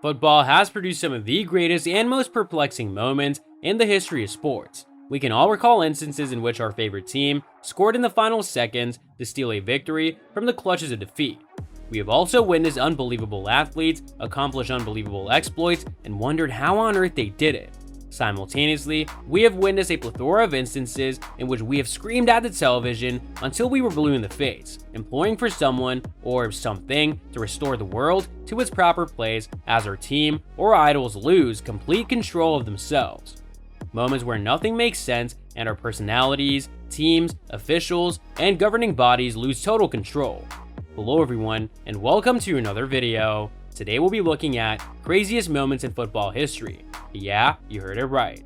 football has produced some of the greatest and most perplexing moments in the history of sports. We can all recall instances in which our favorite team scored in the final seconds to steal a victory from the clutches of defeat. We have also witnessed unbelievable athletes accomplish unbelievable exploits and wondered how on earth they did it. Simultaneously, we have witnessed a plethora of instances in which we have screamed at the television until we were blue in the face, imploring for someone or something to restore the world to its proper place as our team or idols lose complete control of themselves. Moments where nothing makes sense and our personalities, teams, officials, and governing bodies lose total control. Hello everyone, and welcome to another video. Today we'll be looking at craziest moments in football history. Yeah, you heard it right.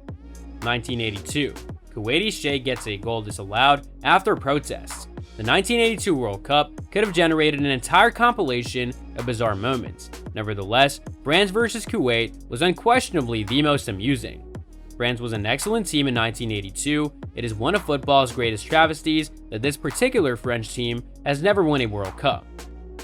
1982. Kuwaiti Sheikh gets a goal disallowed after protests. The 1982 World Cup could have generated an entire compilation of bizarre moments. Nevertheless, France vs. Kuwait was unquestionably the most amusing. France was an excellent team in 1982. It is one of football's greatest travesties that this particular French team has never won a World Cup.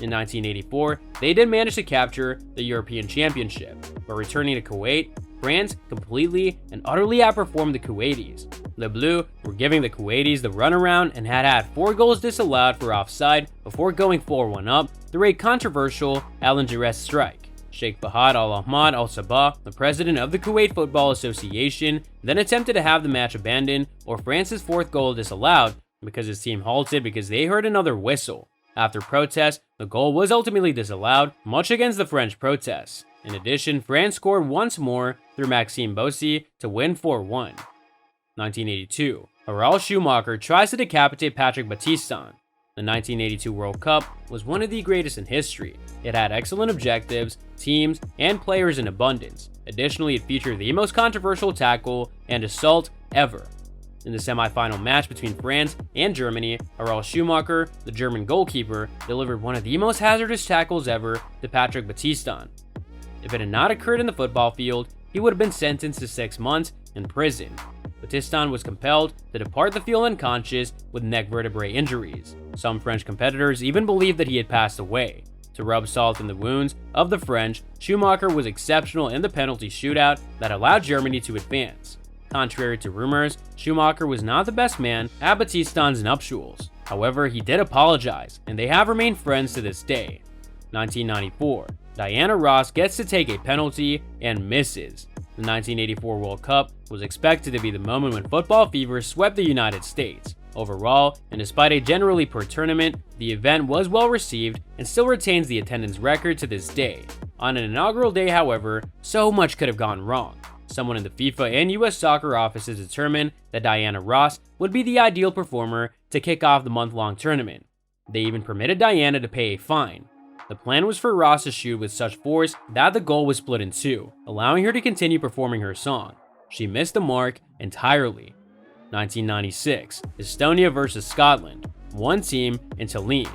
In 1984, they did manage to capture the European Championship, but returning to Kuwait, France completely and utterly outperformed the Kuwaitis. The Bleus were giving the Kuwaitis the runaround and had 4 goals disallowed for offside before going 4-1 up through a controversial Alan Giresse strike. Sheikh Fahad Al Ahmad Al Sabah, the president of the Kuwait Football Association, then attempted to have the match abandoned or France's 4th goal disallowed because his team halted because they heard another whistle. After protests, the goal was ultimately disallowed, much against the French protests. In addition, France scored once more through Maxime Bossi to win 4-1. 1982. Harald Schumacher tries to decapitate Patrick Battiston. The 1982 World Cup was one of the greatest in history. It had excellent objectives, teams, and players in abundance. Additionally, it featured the most controversial tackle and assault ever. In the semi-final match between France and Germany, Harald Schumacher, the German goalkeeper, delivered one of the most hazardous tackles ever to Patrick Battiston. If it had not occurred in the football field, he would have been sentenced to 6 months in prison. Battiston was compelled to depart the field unconscious with neck vertebrae injuries. Some French competitors even believed that he had passed away. To rub salt in the wounds of the French, Schumacher was exceptional in the penalty shootout that allowed Germany to advance. Contrary to rumors, Schumacher was not the best man at Battiston's nuptials. However, he did apologize, and they have remained friends to this day. 1994. Diana Ross gets to take a penalty and misses. The 1984 World Cup was expected to be the moment when football fever swept the United States. Overall, and despite a generally poor tournament, the event was well received and still retains the attendance record to this day. On an inaugural day, however, so much could have gone wrong. Someone in the FIFA and US soccer offices determined that Diana Ross would be the ideal performer to kick off the month-long tournament. They even permitted Diana to pay a fine. The plan was for Ross to shoot with such force that the goal was split in 2, allowing her to continue performing her song. She missed the mark entirely. 1996. Estonia vs. Scotland. One team in Tallinn.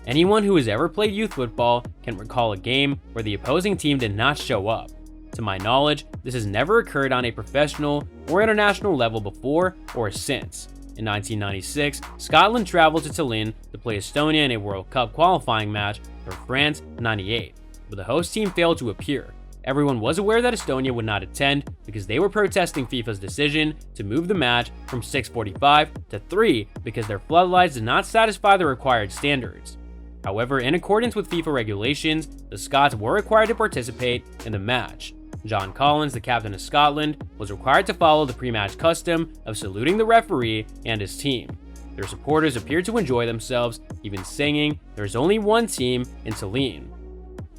Anyone who has ever played youth football can recall a game where the opposing team did not show up. To my knowledge, this has never occurred on a professional or international level before or since. In 1996, Scotland traveled to Tallinn to play Estonia in a World Cup qualifying match for France '98, but the host team failed to appear. Everyone was aware that Estonia would not attend because they were protesting FIFA's decision to move the match from 6:45 to 3 because their floodlights did not satisfy the required standards. However, in accordance with FIFA regulations, the Scots were required to participate in the match. John Collins, the captain of Scotland, was required to follow the pre-match custom of saluting the referee and his team. Their supporters appeared to enjoy themselves, even singing, "There's only one team in Tallinn."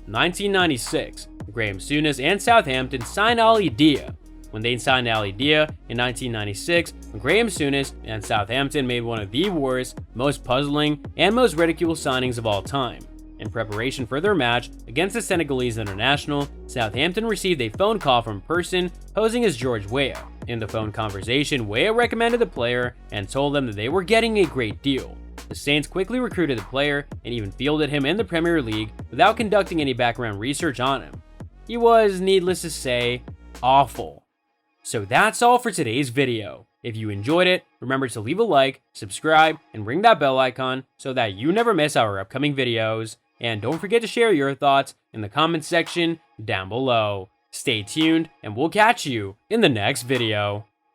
1996. Graham Souness and Southampton signed Ali Dia. When they signed Ali Dia in 1996, Graham Souness and Southampton made one of the worst, most puzzling, and most ridiculed signings of all time. In preparation for their match against the Senegalese international, Southampton received a phone call from a person posing as George Weah. In the phone conversation, Weah recommended the player and told them that they were getting a great deal. The Saints quickly recruited the player and even fielded him in the Premier League without conducting any background research on him. He was, needless to say, awful. So that's all for today's video. If you enjoyed it, remember to leave a like, subscribe, and ring that bell icon so that you never miss our upcoming videos. And don't forget to share your thoughts in the comments section down below. Stay tuned, and we'll catch you in the next video.